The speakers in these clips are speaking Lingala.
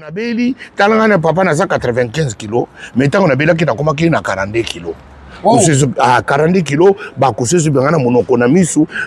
On a béli, talanga papa na 95 kilos, mais tant on a béli qui na koma ki na 42 kilos. Oh. À 42 kilos, bah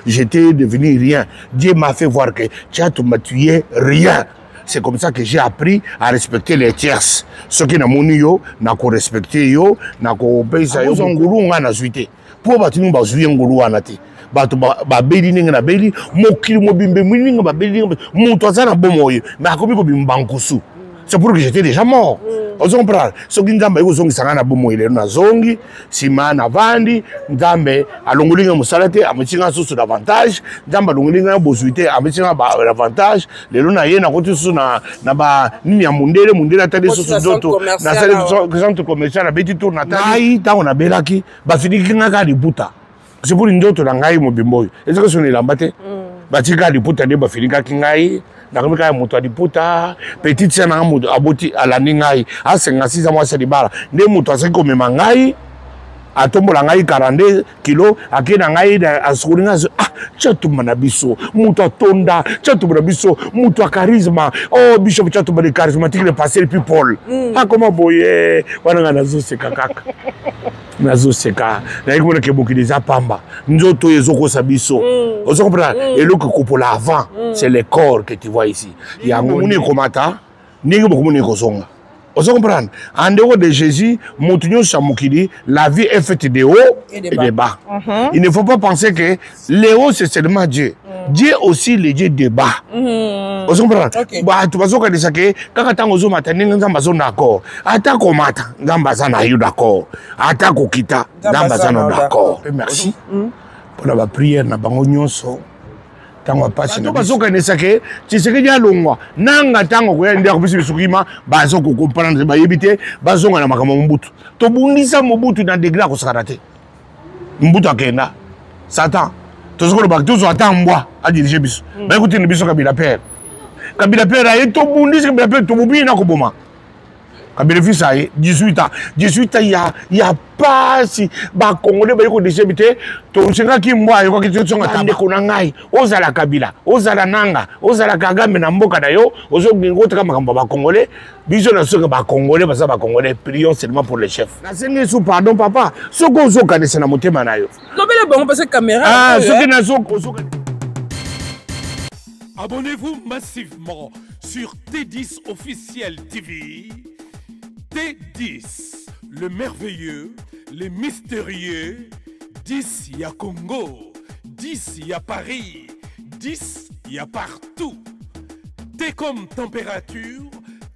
j'étais devenu rien. Dieu m'a fait voir que tu m'as tué rien. C'est comme ça que j'ai appris à respecter les tierces. Ceux qui n'ont pas yo, n'a pas respecté yo, n'a pas obéi ça yo. Ngulu ngana suite. Pour battre nous bazuye ngulu anati. Batu ba beli ninga na beli, mokili mobimbe ninga ba beli ninga. Muto azana bomoye, mais akomi ko bimbankusu. C'est pour que j'étais déjà mort. Vous comprenez? Ce qui nous a dit, c'est que nous avons zongi, sima na vandi, ndambe alongolinga musalate, ametinga susu davantage, ndamba alongolinga bozuite, ametinga davantage. Les luna yé na kotu susu na ba nini ya mundele atali susu zoto, na centre commercial, na beti tour na tali. Ta on a belaki, ba fini kinga ka liputa. C'est pour une autre langaï mobimboy. Est-ce que c'est une lambate? Ba tika liputa de ba fini ka kingaï. Nakamika moto adiputa petite sana moto aboti alani ngai asenga 6 mois salibala nde moto aseki komema ngai atombola ngai 42 kilo akena ngai asukulinga chatumba na biso moto atonda chatumba na biso moto a charisme oh bishop chatumba de charismatique le pasteur people comment boye wana nazo seka kaka nazo seka na yiko ke bokiliza pamba nzoto ezoko sabiso vous comprenez et le couple avant c'est le corps que tu vois ici il y a ngoni komata ningi bokumuni kozonga. Vous comprenez? En dehors de Jésus, la vie est faite de haut et de bas. Il ne faut pas penser que le haut c'est seulement Dieu. Dieu aussi le Dieu de bas. Vous comprenez? Bah tu vas voir que ça que quand tu as besoin maintenant nous sommes d'accord. Attaque au matin, nous sommes d'accord. Attaque au kita, nous sommes d'accord. Merci pour la prière na bango nyonso. Tango pasi na bazoka nesake tsiseke dia longwa nanga tango ko ya ndia ko biso bisukima bazoko comprendre ba yebite bazonga na makambo mbutu to bundisa mobutu na degré ko sakarate mbutu akenda satan to zoko ba tuzo atambwa a diriger biso ba écouter ni biso Kabila père aye to bundisa Kabila père to bubi na ko boma Kabila fils aye 18 ans il y a pas si ba congolais ba yiko déchebité to chenga ki mbwa yiko ki tsonga tande kuna ngai ozala Kabila ozala nanga ozala Kagame na mboka na yo ozo ngota kama kamba ba congolais biso na soka ba congolais ba congolais prions seulement pour les chefs na sengi sous pardon papa soko zo kanisa na motema na yo lobele bongo parce que caméra soki na soko abonnez-vous massivement sur T10 officiel TV. T10, le merveilleux, le mystérieux, 10 y a Congo, 10 y a Paris, 10 y a partout. T comme température,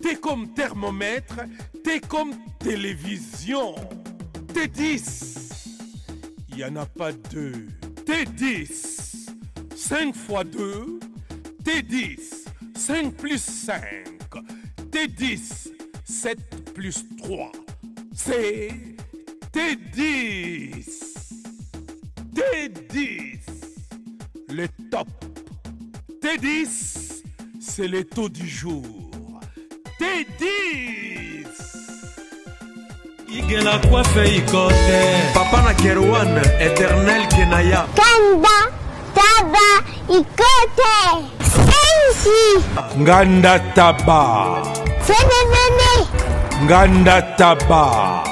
T comme thermomètre, T comme télévision. T10, il n'y en a pas deux. T10, 5 x 2, T10, 5 plus 5, T10, 7 plus 3, c'est T10. T10, le top. T10, c'est le taux du jour. T10. Igela coiffe ikote. Papa na Kerwan, éternel Kenaya. Kanda, taba, ikote. Ensi. Nganda taba. Fénénéné. Nganda taba.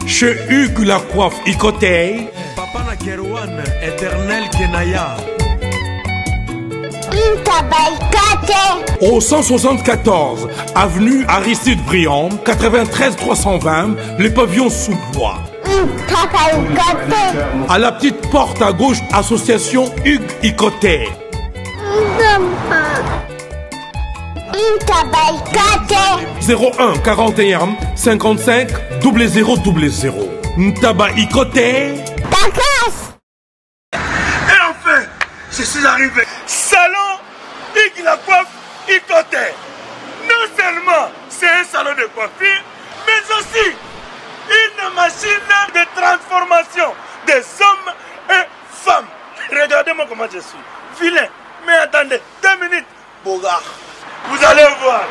Chez Hugues la coiffe Icotey. Papa na Kerwan, éternel Kenaya. Au 174 avenue Aristide Briand, 93 320, les pavillons sous bois. À la petite porte à gauche, association Hugues Icotey. 01 41 55 0000. Ntaba Icotey. Et enfin, je suis arrivé. Salon Hugues la coiffe Icotey. Non seulement c'est un salon de coiffure, mais aussi une machine de transformation des hommes et femmes. Regardez-moi comment je suis. Vilain. Mais attendez, 2 minutes. Bogart. Vous allez voir.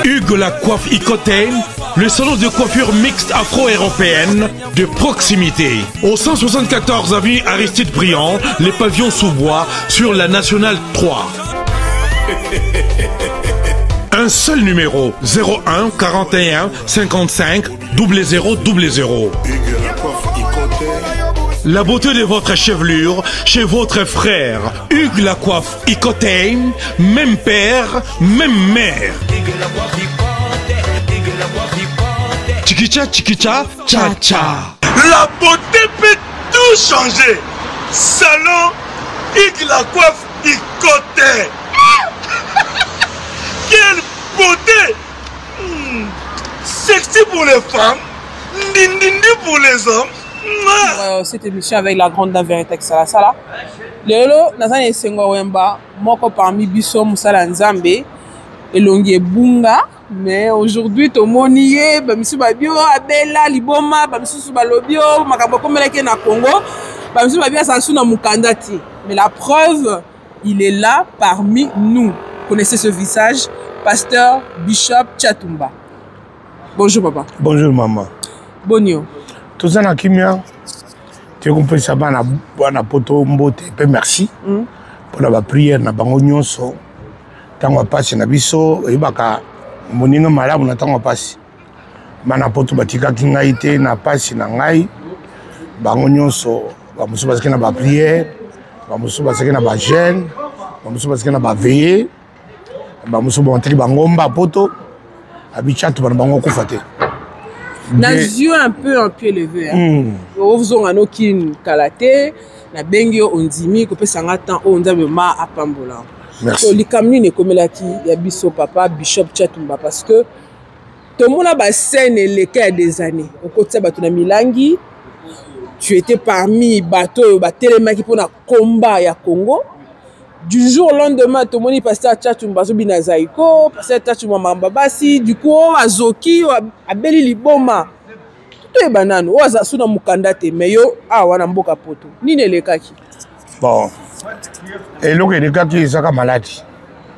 Hugues la coiffe Icotey, le salon de coiffure mixte afro-européenne de proximité. Au 174 avenue Aristide Briand, les pavillons sous bois sur la Nationale 3. un seul numéro, 01 41 55 0000. La beauté de votre chevelure chez votre frère. Hugues Lacoiffe Icotane, même père, même mère. Chikicha, chikicha, cha cha. La beauté peut tout changer. Salon Hugues Lacoiffe Icotane. Quelle beauté! Sexy pour les femmes, ndindindi pour les hommes. Cette émission avec la grande dame Vérité Sala. Lelo, Nazane Sengo Wemba, moko parmi biso Musala Nzambe, elongi bunga, mais aujourd'hui to moniye, bamisu babio abela liboma, bamisu balobio, makabo komeleke na Congo, bamisu babia sansu na mukandati. Mais la preuve, il est là parmi nous. Connaissez ce visage, pasteur Bishop Chatumba. Bonjour papa. Bonjour maman. Bonjour. Tout ça na kimia. Tu comprends ça bana poto mbote pe merci. Pour la prière na bango nyonso. Tango pasi na biso ebaka moninga malamu na tango pasi. Bana poto batika kingai te na pasi na ngai. Bango nyonso ba musu basike na ba prière, ba musu basike na ba jeûne, ba musu basike na ba veillée. Ba musu bontri bangomba poto abichatu bana bango kufate. Na yeux un peu en pied levé. Vous avez un aucun kalaté, na bengi ondimi ko pesa ngata o nzabe ma apambola. Merci. So likamni ne komelaki ya biso papa Bishop Chatumba parce que tout le monde a scène les cas des années. Au côté bato na Milangi, tu étais parmi bateau batelemaki pour na combat ya Congo. Du jour au lendemain, tout le monde est passé à Chatumba, Zobina Zaiko, passé à Chatumba Mambabasi, du coup, Azoki, Abeli Liboma. Tout est banane. Ou Azasu na Mukandate, mais yo, wana mboka poto. Ni ne lekaki. Bon. Et le lekaki, il est malade.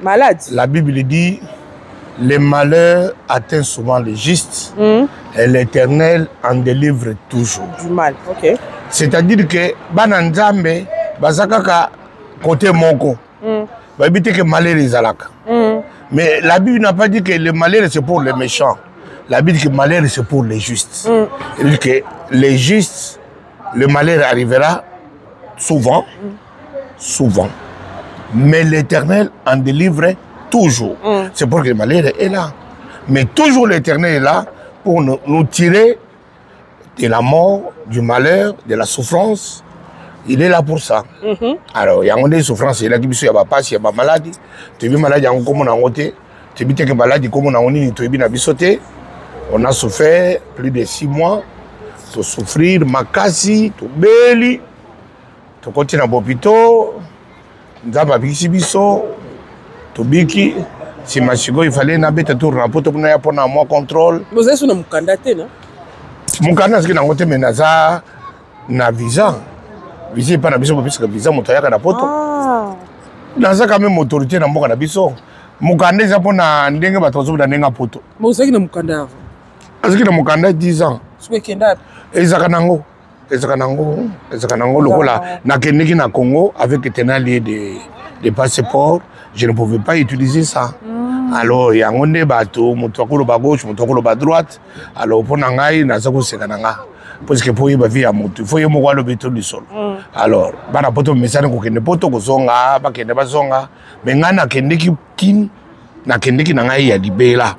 Malade? La Bible dit, les malheurs atteignent souvent les justes, et l'Éternel en délivre toujours. Du mal, ok. C'est-à-dire que, Bananzambe, Bazakaka, côté Moko, va éviter que malheur les alaka. Mais la Bible n'a pas dit que le malheur c'est pour les méchants. La Bible dit que le malheur c'est pour les justes. Elle dit que les justes, le malheur arrivera souvent, souvent. Mais l'Éternel en délivre toujours. C'est pour que le malheur est là. Mais toujours l'Éternel est là pour nous tirer de la mort, du malheur, de la souffrance. Il est là pour ça. Alors, il y a des souffrances, il y a des passe, il y a des maladies. Tu es malade, il y a un comme on a voté. Tu es bien malade, comme on a voté, tu es bien abissoté. On a souffert plus de 6 mois. Tu souffrir, makasi, tu beli. Tu continues à l'hôpital. Tu as biki biso. Tu biki. Si masigo, il fallait n'abete tout rapport pour un mois contrôle. Vous êtes sur le Mukandate, non? Mukandate, c'est que nous avons menaza na visa. Visa pas na biso parce que visa motoyaka na poto. Naza quand même autorité na mboka na biso. Mukanda za pona ndenge bato zo na ndenga poto. Mozaki na mukanda avant. Azaki na mukanda 10 ans. Siko kenda. Ezaka nango. Ezaka nango lokola na kendeki na Congo avec tenalier de passeport, je ne pouvais pas utiliser ça. Alors yango nde bato mutokolo ba gauche, mutokolo ba droite. Alors pona ngai naza ko seka nanga. Parce que pour y avoir vie à monter, il faut y avoir le béton du sol. Alors, bana poto message ko kende poto ko zonga, ba kende ba zonga, mais ngana kende ki kin na kende ki nanga ya libela.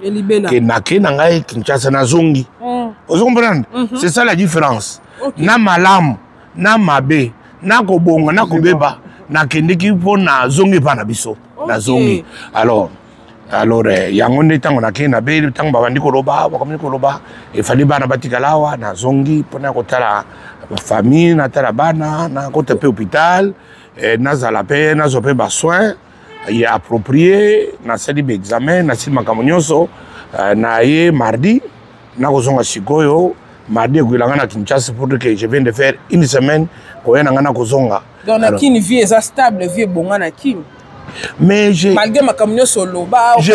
Que na ke nanga Kinshasa na zongi. Vous comprenez? C'est ça la différence. Na malam, na mabe, na ko bonga, na ko beba, na kende ki po na zongi pa na biso, na zongi. Alors yango nde tango na kena be tango babandi koloba bakamini koloba e fali bana batikalawa na zongi pona kotala famille na tala bana na kota pe hôpital na zala pe na zope ba soin ya approprié na sali be examen na sili makamonyoso na ye mardi na kozonga sikoyo mardi kuilanga na Kinshasa pour que je viens de faire une semaine ko yana ngana kozonga donc na kini vie est stable vie bonga na kini. Mais malgré ma camion solo, je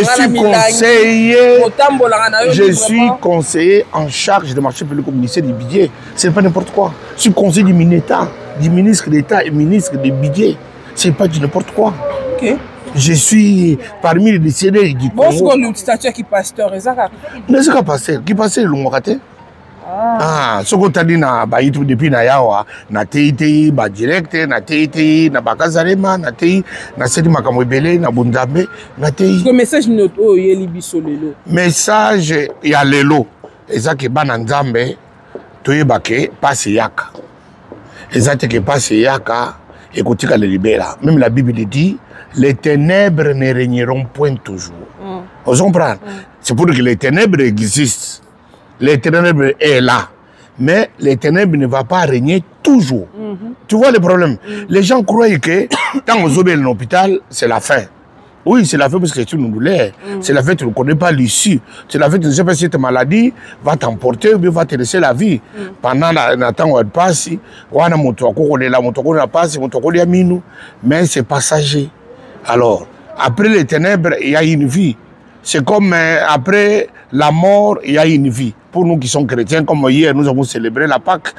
suis conseiller en charge de marché public au ministère du budget. C'est pas n'importe quoi. Je suis conseiller du ministre d'État et ministre des budgets. C'est pas du n'importe quoi. Ok. Je suis parmi les décédés du Congo. Bon, le statut qui pasteur, exact. Mais c'est pasteur, qui pasteur le Mokate. Ah, ce que tu as dit na ba YouTube depuis na yawa, na TIT, ba direct, na TIT, na bakazarema, na TI, na sedi makamwebele, na bundambe, na TI. Le message note oh yeli biso lelo. Message ya lelo, ezaki bana nzambe toyebake passe yaka. Ezaki ke passe yaka ekotika le libéra. Même la Bible dit les ténèbres ne régneront point toujours. Vous comprenez? C'est pour dire que les ténèbres existent. Les ténèbres est là. Mais les ténèbres ne vont pas régner toujours. Tu vois le problème? Les gens croient que quand on est à l'hôpital, c'est la fin. Oui, c'est la fin parce que tu nous douleurs. C'est la fin, tu ne connais pas l'issue. C'est la fin, tu ne sais pas si cette maladie va t'emporter ou bien va te laisser la vie. Pendant le temps où elle passe, on a passé, mais c'est passager. Alors, après les ténèbres, il y a une vie. C'est comme après la mort, il y a une vie. Pour nous qui sommes chrétiens, comme hier, nous avons célébré la Pâque.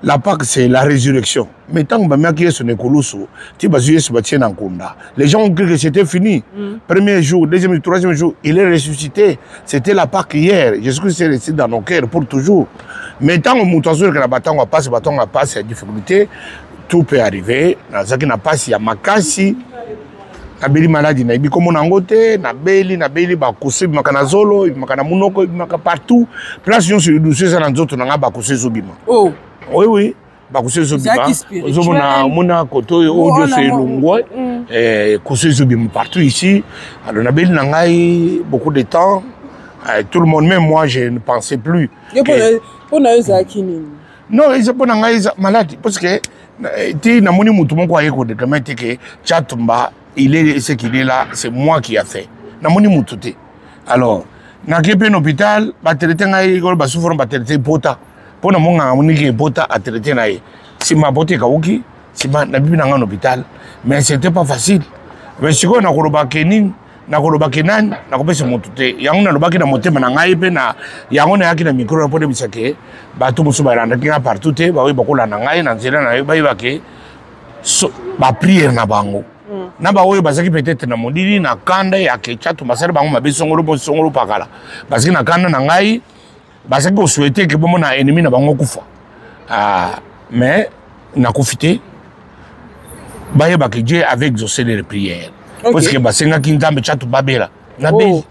La Pâque, c'est la résurrection. Mais tant que les gens ont cru que c'était fini. Premier jour, deuxième jour, troisième jour, il est ressuscité. C'était la Pâque hier. Jésus-Christ est resté dans nos cœurs pour toujours. Mais tant que la bataille passe, il y a difficulté, tout peut arriver. Dans ce qui n'a pas, il y a makasi. Nabeli maladie na ibiko mona ngote nabeli ba kusi makana zolo makana munoko makana partout place yon sur dossier ça dans autres na ba kusi zobima. Oh oui ba kusi zobima zomona mona koto audio c'est lungwa kusi zobima partout ici. Alors nabeli na ngai beaucoup de temps tout le monde, même moi je ne pensais plus pour na zakini non ils pour na ngai maladie parce que ti na moni mutu moko ayeko de comment que chatumba il est ce qu'il est là, c'est moi qui a fait. Namoni mutute. Alors, na kepe un hôpital, ba traiter ngai ko ba souffre ba traiter pota. Pona monga moni ke pota a traiter nai. Si ma bote ka uki, si ma na bibi na un hôpital, mais c'était pas facile. Mais siko na ko ba kenin, na ko ba kenan, na ko pese mutute. Yango na lo ba ke na motema na ngai pe na yango na yaki na micro po de bisake. Ba to musu ba randa kinga partout te, ba we ba ko la na ngai na nzela na ba ba ke ba prière na bango. Naba oyo bazaki peut-être na modili na kanda ya kechatu basala bango mabe songolo po songolo pakala parce que na kanda na ngai bazaki ko souhaiter que bomo na ennemi na bango kufa mais na kufité baye ba que Dieu avec exaucé les prières parce que basenga kinzambe chatu babela na beli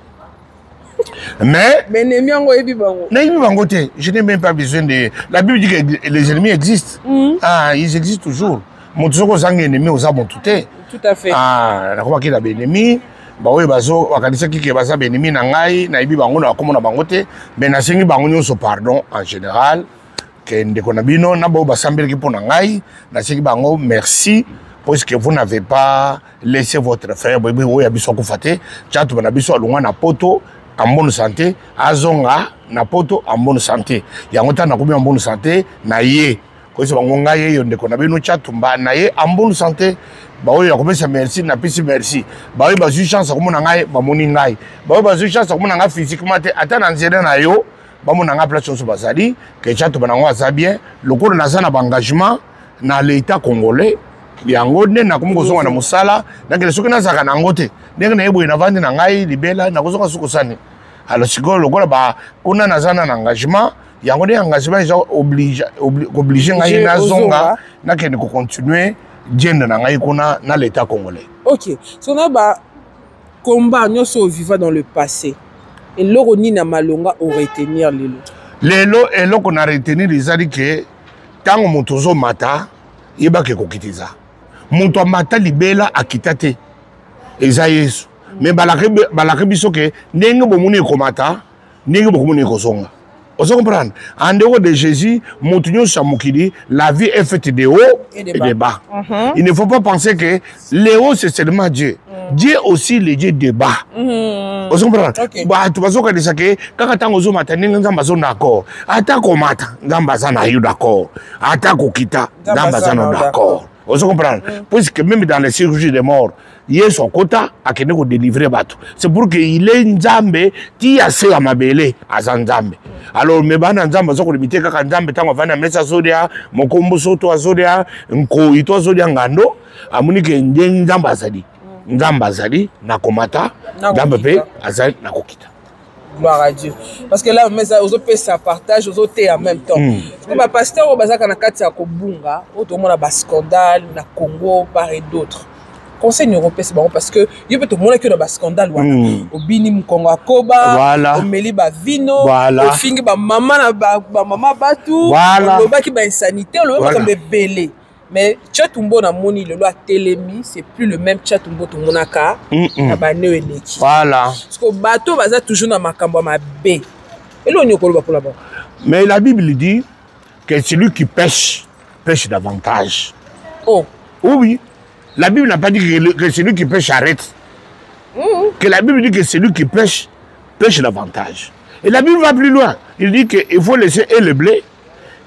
mais ennemi ngo ebi bango na ebi bango te je n'ai même pas besoin de la Bible dit que les ennemis existent ils existent toujours Motsoko zanga ennemi oza bon tout à fait. Na ko bakila benemi ba oyo bazo wakanisa kike baza benemi na ngai na ibi bango na komona bango te mais na sengi bango nyonso pardon en général que ndeko na bino na bo basambeli ki pona ngai na sengi bango merci parce que vous n'avez pas laissé votre frère bébé oyo abiso ko faté chatu bana biso alunga na poto en bonne santé azonga na poto en bonne santé yango ta na komi en bonne santé na ye ko se bango ngai yo ndeko na bino chatu mba na ye en bonne santé. Bah oui, on merci, na pisi merci. Bah oui, bah j'ai chance à comment n'engager, bah mon ingai. Bah oui, bah j'ai chance à comment n'engager physiquement. Attends, en général na yo, bah mon n'engager place sur basali, que chatu banangwa ça bien. Le cours na ça na engagement na l'État congolais. Yango ne na comme kozonga na musala, na kile soki na zaka na ngote. Ndenge na yebo ina vandi na ngai libela na kozonga suko sani. Alors siko le cours ba kuna na zana na engagement. Yango ne engagement ils obligé ngai na zonga na kene ko continuer. Dans l'État congolais. Ok. Si on a un combat, nous sommes vivants dans le passé. Et l'oroni na malonga au retenir l'élo. L'élo et l'eau qu'on a retenu les a dit que tant que mon mata, il va que kokitiza. Mon mata libela a kitate. Esaïs. Mais balakebiso que n'engue bomuni komata, n'engue bomuni kozonga. Vous comprenez? En dehors de Jésus, la vie est faite de haut et de bas. Il ne faut pas penser que le haut c'est seulement Dieu. Dieu aussi le Dieu de bas. Vous comprenez? Tu vas dire que quand tu as un matin, tu es d'accord. Attaque au matin, tu es d'accord. Attaque au kita, tu es d'accord. Vous comprenez? Puisque même dans les cirurgies de mort, il y a son quota à qui nous délivrer bateau. C'est pour qu'il est Nzambe qui a assez à mabele à Nzambe. Alors mes bana Nzambe sont limités quand Nzambe tant on va na mesa zodia, mon combo soto azodia, nko ito azodia ngando, amuni que Nzambe azadi. nzambe azali na komata nzambe pe azali na kokita. Gloire à Dieu. Parce que là, aux autres ça partage, aux autres en même temps. Parce que pasteur au bazaka na kati ya kobunga, auto mona ba scandale na Congo par et d'autres. Conseil européen c'est bon parce que il peut te montrer que dans scandale wana. Obini Mkongo akoba, voilà. Omeli ba vino, voilà. Ofingi ba maman na ba maman batu, voilà. Loba ki ba insanité, loba comme belé. Mais Tchatumbo na moni le loi Télémi, c'est plus le même Tchatumbo to monaka na ba neeleki. Voilà. Parce que bateau baza toujours na makambo ma B. Et là on y pour là-bas. Mais la Bible dit que celui qui pêche pêche davantage. Oh. Oui. La Bible n'a pas dit que celui qui pêche arrête. Que la Bible dit que celui qui pêche pêche davantage. Et la Bible va plus loin. Il dit qu'il faut laisser et le blé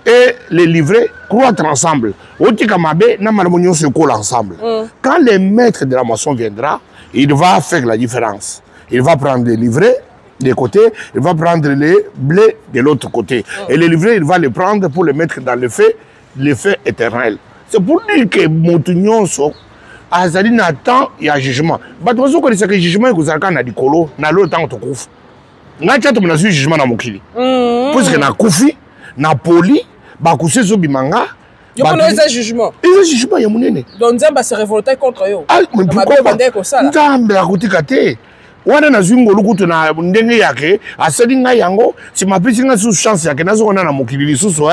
et les livrets croître ensemble. Ensemble. Quand le maître de la moisson viendra, il va faire la différence. Il va prendre les livrets des côtés, il va prendre les blés de l'autre côté. Et les livrets, il va les prendre pour les mettre dans le feu éternel. C'est pour dire que Montignon azali na temps il y a jugement. Bato zo ko que le jugement est kozalaka na dikolo na lo temps to kufa. Nga tcha to na jugement na mokili. Parce que na kufi na poli ba kusezo bimanga. Yo kono eza jugement. Eza jugement ya munene. Donc Nzamba se révolter contre yo. Ah mais pourquoi Nzamba akutika te. Wana na zwingo lukutu na ndenge yake asali nga yango si mapisi nga sous chance yake nazo na mokili lisusu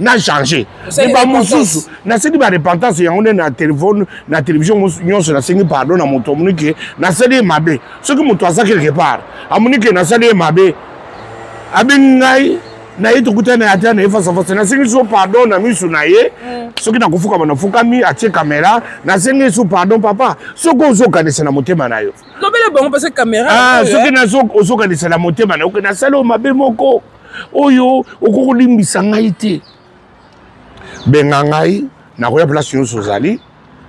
na changer ni ba mususu na sedi ba repentance yango na téléphone na télévision nyonso na sengi pardon na moto munike na sedi mabe soki moto asa quelque part amunike na sedi mabe abingai na yeto kutana ata na face à face na sengi so pardon na misu na ye soki na kufuka bana fukami atie caméra na sengi so pardon papa soko zo kanisa na motema na yo. Non mais bon parce que caméra ce qui n'a pas de la montée mana na salo mabe moko oyo okoko limbisa ngai te bengangai na ko ya place yo sozali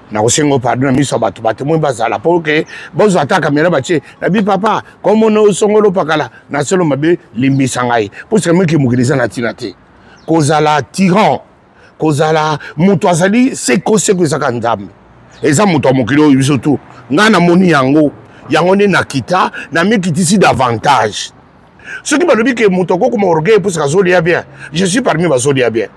na ko sengo pardon na miso bato mo bazala pour que bozo ata caméra batie na bi papa comme on songolo pakala na salo mabe limbisa ngai pour que meki mukiliza na tinate kozala tyran kozala muto azali seko zaka nzambe eza muto mokilo biso tu ngana moni yango yangone na kita na mekitisi davantage. Ceux qui m'ont dit que mon toko comme orgueil pour ça zolia bien. Je suis parmi ma zolia bien.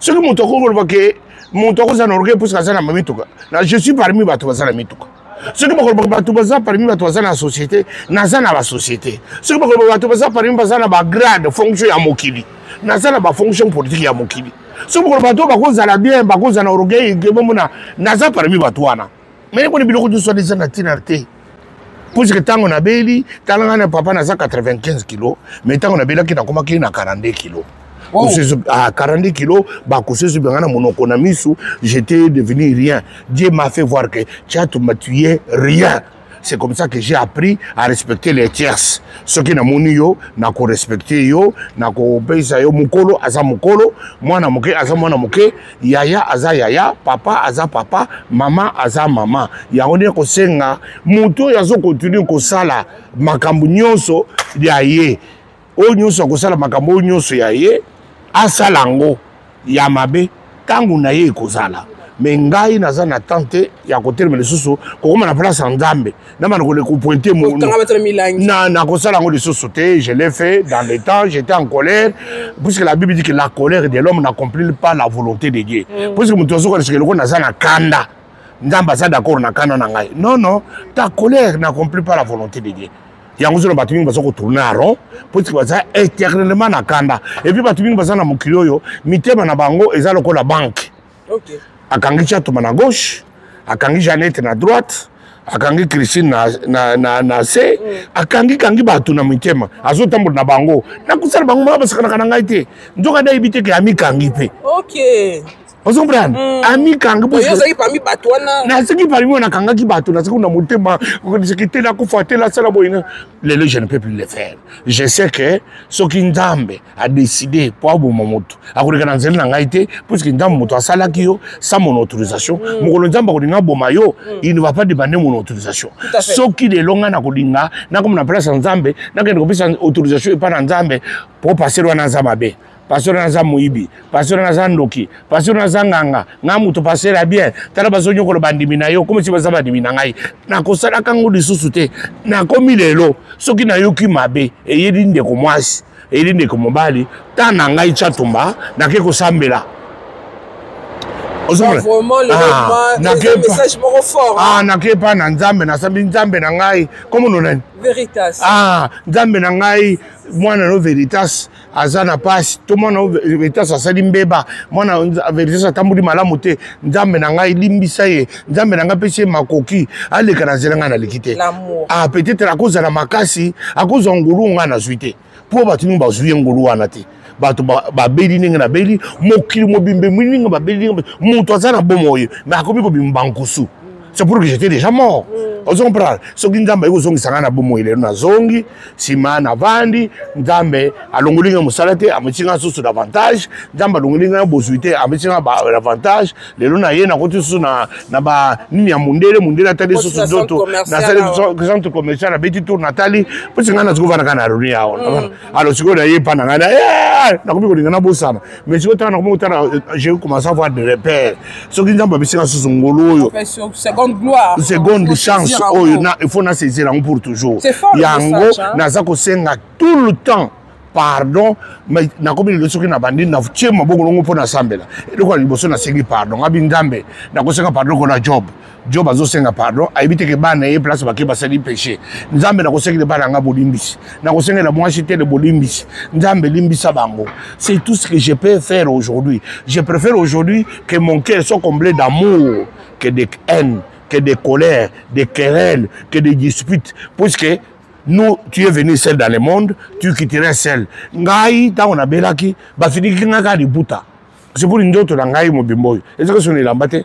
Ceux qui m'ont toko que mon toko ça orgueil pour ça na mamituka. Je suis parmi ma toza na mituka. Ceux qui m'ont dit que parmi ma toza na société, na za na la société. Ceux qui m'ont dit que parmi ma za na ba grade fonction ya mokili. Na za na ba fonction politique ya mokili. Ceux qui m'ont dit que za la bien, ba za na orgueil que bomona na za parmi ba toana. Mais ko ni biloko du so des na tinarte. Parce que tant on a béli, tant on a papa na 95 kilos, mais tant on a béli qui n'a comme qui na 42 kilos. À 42 kilos, bah coucher sur bien mon économie j'étais devenu rien. Dieu m'a fait voir que tu m'as tué rien. C'est comme ça que j'ai appris à respecter les tierces. Ceux qui n'ont yo, n'a ko respecter yo, n'a ko obéir yo mukolo aza mukolo, moi na muke aza moi na muke, yaya aza yaya, papa aza papa, maman aza maman. Ya on est ko senga, muto yazo continue ko sala makambu nyonso ya ye. O nyonso ko sala makambu nyonso ya ye, asalango ya mabe tangu na ye ko sala. Mais ngai naza na tante ya côté me lisusu ko na place nzambe na mana ko le pointer mon na ko sala ngo lisusu te je l'ai fait dans le temps j'étais en colère puisque la Bible dit que la colère de l'homme n'accomplit pas la volonté de Dieu puisque mutozo ko le ko naza na kanda nzamba za d'accord na kanda na ngai non ta colère n'accomplit pas la volonté de Dieu yango zo batu mingi bazoko tourner à rond puisque baza éternellement na kanda et puis batu mingi baza na mokili oyo mitema na bango eza lokola banque. OK. Akangi Chatouma na gauche, akangi Jeannette na droite, akangi Christine na C, akangi batu na mitema, azotambola na bango. Na kusala bango mabasaka na ngai te. Nzoka da ibite ke ami kangi pe. OK. Vous comprenez? Ami kangi po. Yo zaki parmi batu wana. Na zaki parmi na kanga ki batu na zaki na motema, ko sekite la ko fatela sala boina. Les je ne peux plus le faire. Je sais que ce qui Nzambe a décidé pour abou moto. Akureka na nzeli na ngai te puisque Nzambe moto asala ki yo sans mon autorisation. Mokolo Nzambe ko linga boma yo, il ne va pas demander mon autorisation. Ce qui de longa na ko linga na comme na place Nzambe, na ko pesa autorisation et pas Nzambe pour passer loin na Nzambe. pasteur naza moyibi, pasteur naza ndoki, pasteur naza nganga, nga muto pasteur bien, tala bazonyo ko bandimi na yo, comme si baza bandimi na ngai. Na kosala kango lisusu te, na komi lelo, soki na yoki mabe, e yedi ndeko mwasi, e yedi ndeko mobali, ta na ngai chatumba, na ke kosambela. Vraiment le message moko fort. Ah, na ke pa na nzambe na sambi nzambe na ngai, comment on dit? Veritas. Ah, nzambe na ngai, mwana no Veritas azana pasi, to mwana no Veritas asali mbeba, mwana Veritas atambuli malamu te, nzambe na ngai limbisa ye, nzambe na ngai pese makoki, aleka na zelanga na likite. L'amour. Ah, peut-être à cause de la makasi, à cause ngulu nga na zuite. Po batinu ba zuye ngulu wana te. Bato ba beli ninga na beli, mokili mobimbe ninga ba beli ninga, muto azana bomoyo, mais akomi ko bimbankusu. C'est pour que j'étais déjà mort. Vous comprenez? Ce qui nzambe eko zongi sangana bomo ile na zongi, sima na vandi, nzambe alongolinga musalate, amutinga susu davantage, nzambe alongolinga bozuite, amutinga ba avantage, lelo na ye na kotu susu na ba nini ya mundele atali susu doto, na sale centre commercial na beti tour natali, parce que na zikuva na kana runi yao. Alors siko na ye pa na ngana, na komi ko lingana bosana. Mais siko tana komi tana j'ai commencé à avoir des repères. Ce qui nzambe bisinga susu ngolo yo. Seconde gloire. Seconde chance. Oh, il faut saisir pour toujours. C'est fort. Yango, Nazako Senga tout le temps. Pardon, mais na komi le soki na bandi na chema bongo longo pona sambela. Et donc liboso na sengi pardon. Abinzambe na ko senga pardon ko na job. Job azo senga pardon. Aibite ke bana ye place ba ke basali péché. Nzambe na ko sengi de bana nga bolimbisi. Na ko senga la moitié de bolimbisi. Nzambe limbisa bango. C'est tout ce que je peux faire aujourd'hui. Je préfère aujourd'hui que mon cœur soit comblé d'amour que de haine, que des colères, des querelles, que des disputes. Puisque nous, tu es venu seul dans le monde, tu quitterais seul. Ngai, ta on a belaki, ba fini kinga di puta. C'est pour une autre ngai mo bimboy. Est-ce que son elambate?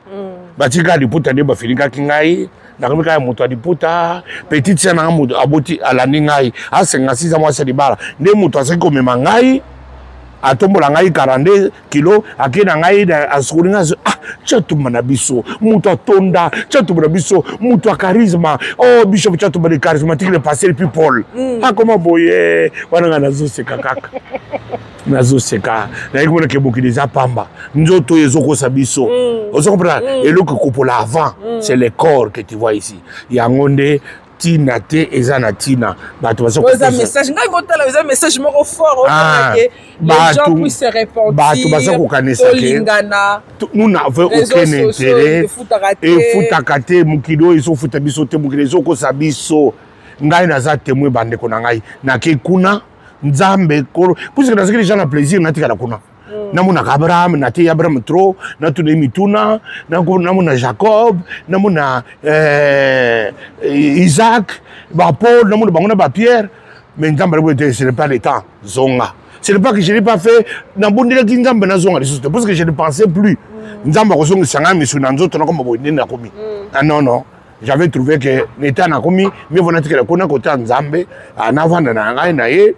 Ba tika di puta de ba fini kingai, na komika moto di puta, petite sœur na moto aboti ala ningai, a 56 mois c'est di bara. Ne moto aseko comme mangai. Atombola ngai 42 kilos akena ngai asukulinga chatumba na biso mutu atonda chatumba na biso mutu a charisme oh bishop chatumba de charismatique le pasteur people comment boye wana nazo seka kaka nazo seka na yiko ke bokiliza pamba nzoto ezoko sa biso ozo comprendre et le kopola avant c'est le corps que tu vois ici yangonde tina te ezana tina bato baso ko message ngai ngotala eza message moko fort que les gens puissent se repentir bato baso ko kanisa ke nous n'avons aucun intérêt et futaka te mukido iso futa biso te mukile zo ko sabiso ngai naza témoin bande ko na ngai na ke kuna nzambe ko puisque dans ce que les gens ont plaisir natika la kuna namuna Abraham nati Abraham trop natune mituna namuna Jacob namuna Isaac ba Paul namuna bangona ba Pierre mais nzambe ce n'est pas le temps zonga ce n'est pas que je n'ai pas fait nabondela ki nzambe na zonga les parce que je ne pensais plus nzambe ko zonga sanga misu na nzoto na komba boyine na komi ah non j'avais trouvé que l'état na komi mieux vaut que la kona côté nzambe na vanda na ngai na ye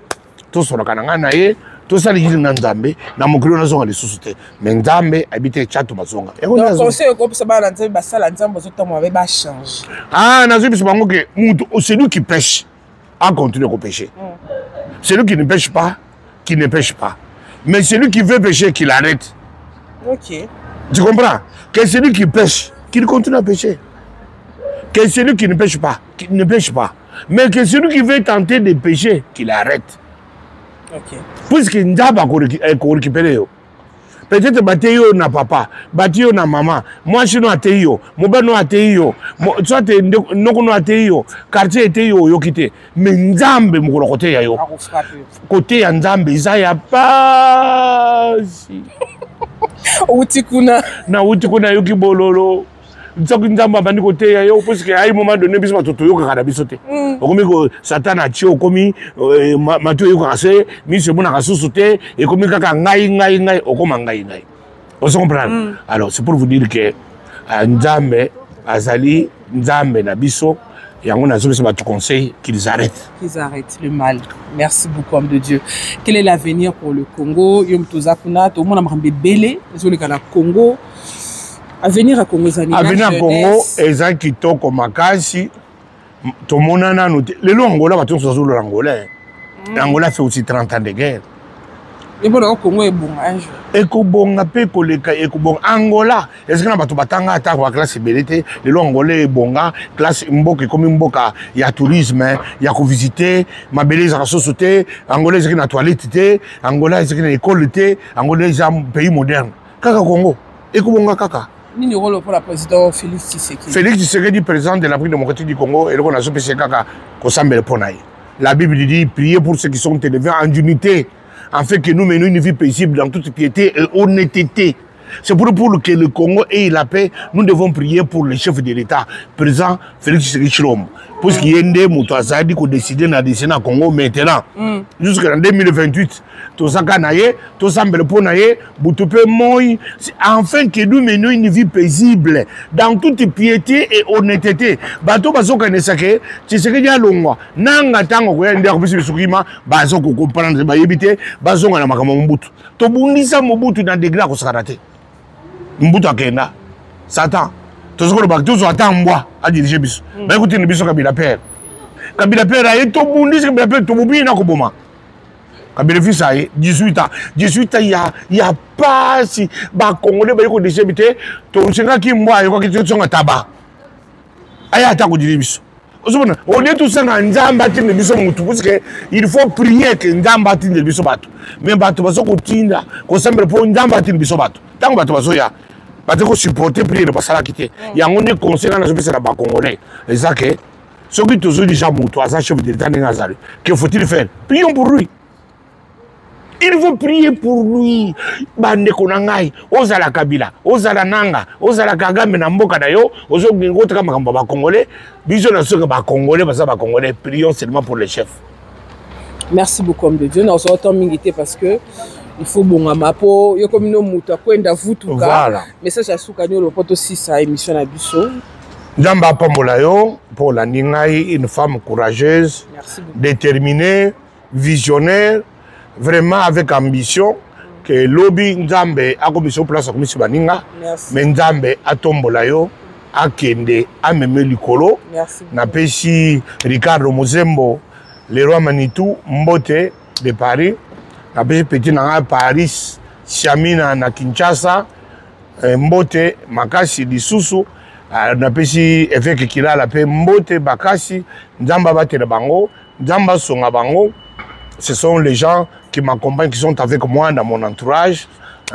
to sona kana ngai na ye tout ça les gens nzambe na mokilo na zonga lisusu te mais nzambe habite chatu bazonga donc conseil ko ça ba na nzambe basala nzambe zotomo avec ba change ah na zibi bango que celui qui pêche a continué à pêcher celui qui ne pêche pas qui ne pêche pas mais celui qui veut pêcher qu'il arrête. OK, tu comprends que celui qui pêche qu'il continue à pêcher, que celui qui ne pêche pas qu'il ne pêche pas, mais que celui qui veut tenter de pêcher qu'il arrête. OK. Puisque Ndaba ko récupérer yo. Peut-être bateyo na papa, bateyo na maman, moi je no ateyo, mobano ateyo, soit ndoko no ateyo, quartier ateyo yo kité. Mais Nzambe mukolo côté ya yo. Côté ya Nzambe izaya pasi. Utikuna yo kibololo. Nzoko Nzambe abandi côté ya yo parce que à un moment donné biso batoto yo kaka biso te. Okomi ko Satan a tio komi matu yo kase miso mona kasusu te et komi kaka ngai okoma ngai. On se comprend. Alors c'est pour vous dire que Nzambe azali Nzambe na biso yango na zo ba tu conseil qu'ils arrêtent le mal. Merci beaucoup homme de Dieu. Quel est l'avenir pour le Congo? Yom tozakuna to mona mrambe belé zo le kana Congo. Avenir à Congo, avenir à Congo, ezan kitoko makasi. Tout le monde a noté. Le Angola va tout sur l'Angola. L'Angola fait aussi 30 ans de guerre. Et bon, au Congo est bon un jour. Ekobonga pe koleka ekobonga Angola. Est-ce que na bato batanga ata kwa classe belité le lo angolais bonga classe mboka comme mboka ya tourisme ya ko visiter mabeleza ka société angolais qui na toilette té angolais qui na école té angolais un pays moderne. Kaka Congo ekobonga kaka. Ni rôle pour la présidente Félix Tshisekedi. Félix Tshisekedi président de la République démocratique du Congo et le on a sopé kaka ko sambele ponaï. La Bible dit priez pour ceux qui sont élevés en unité. En fait que nous menons une vie paisible dans toute piété et honnêteté. C'est pour que le Congo ait la paix, nous devons prier pour le chef de l'État, président Félix Tshisekedi. Parce qu'il y a des moutouazadi qui ont décidé de descendre au Congo maintenant. Jusqu'en 2028. Tout ça, tout ça, enfin que nous menons une vie paisible dans toute piété et honnêteté. Bato baso kanesa ke Tshisekedi alongwa nanga tango ko yende akubisi bisukima baso ko comprendre ba yebite baso ngana makambo Mobutu. To bundisa Mobutu na degré ko sakarate. Mobutu akenda. Satan. To zoko ba to zo atambwa a diriger biso. Ba écoutez ne biso Kabila père. Kabila père a to bundisa Kabila père to bubi na ko boma. Kabila fils a 18 ans. 18 ans, il y a pas si ba Congolais ba yoko décébité to senga ki mwa yoko ki tsonga taba. Aya ata ko diri biso. On est tous en Nzamba tinde biso mutu parce que il faut prier que Nzamba tinde biso bato. Mais bato baso ko tinda ko semble pour Nzamba tinde biso bato. Tango bato baso ya bato ko supporter prier ba sala kité. Ya ngone conseil na zo pesa ba Congolais. Et ça que ce qui toujours déjà mutu asa chef de l'État ngazali. Que faut-il faire? Prions pour lui. Il faut prier pour lui. Bande konangai, ozala Kabila, ozala Nanga, ozala Kagame na mboka na yo, ozo ngota kama ba Congolais, biso na soka ba Congolais, ba Congolais, prions seulement pour les chefs. Merci beaucoup homme de Dieu. Nous sommes mingité parce que il faut bon amapo, yo comme no muta kwenda vutuka. Voilà. Message à Soukanyo le poto 6 à émission na biso. Njamba pambola yo pour la Ningai, une femme courageuse, déterminée, visionnaire. Vraiment avec ambition que lobby Nzambe a commis sur place à commission Baninga, mais Nzambe a tombola yo a kende a meme likolo. Na pesi Ricardo Mozembo, le roi Manitou Mbote de Paris, na pesi petit na Paris, Siamina na Kinshasa, Mbote Makasi Lisusu, na pesi évêque Kilala pe Mbote Bakasi, Nzamba batela bango, Nzamba songa bango. Ce sont les gens qui m'accompagnent, qui sont avec moi dans mon entourage.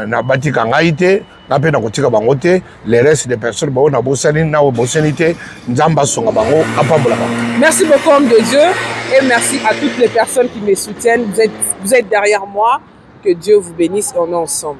Nabati Kangaïte, Napena Kotika Bangote, les restes des personnes, na Bosani, na Bosanité, Nzamba Songa Bango, Apambola. Merci beaucoup, homme de Dieu, et merci à toutes les personnes qui me soutiennent. Vous êtes derrière moi. Que Dieu vous bénisse et on est ensemble.